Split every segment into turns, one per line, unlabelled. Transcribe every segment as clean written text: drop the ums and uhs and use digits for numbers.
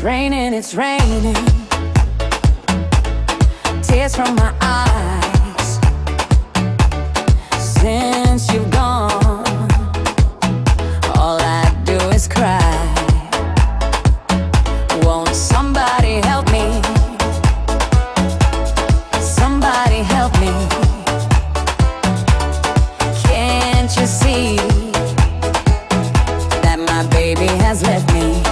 raining, it's raining. Tears from my eyes. Since you've gone, all I do is cry. Won't somebody help me? Somebody help me. Can't you see that my baby has left me?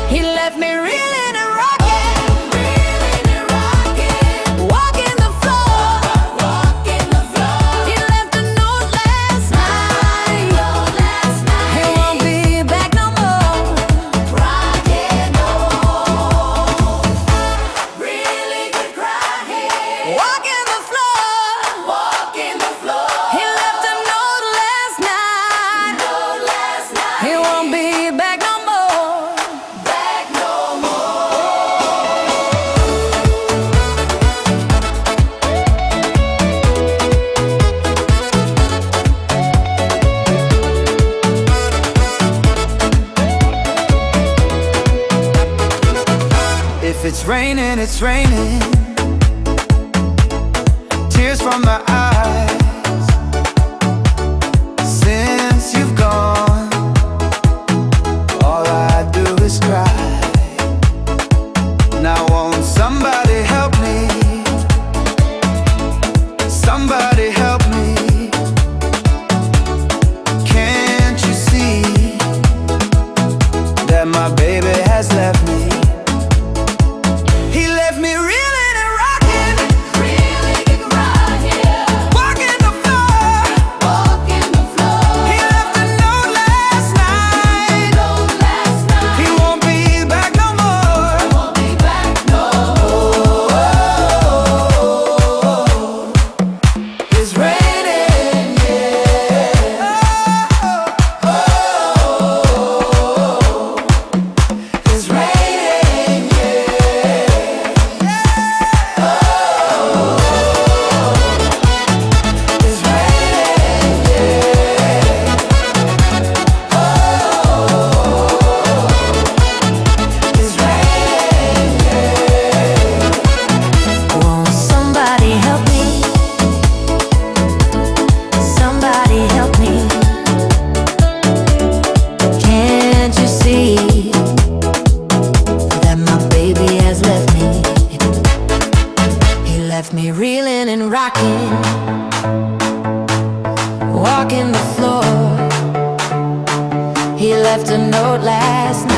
He left me reeling and rocking, walking the floor. He left a note last night. He won't be back no more. Rocking on, really good crying. Walking the floor. He left a note last night. He won't be back no more.
If it's raining, it's raining. Tears from my eyes. Since you've gone, all I do is cry. Now won't somebody help me? Somebody help me. Can't you see that my baby has left me? He left me reeling and rocking, walking the floor. He left a note last night. He won't be back no more. It's raining, yeah. It's raining, it's raining, it's raining.
Won't somebody help me? Somebody help me. Can't you see that my baby has left me? He left me reeling and rocking, walking the floor. He left a note last night.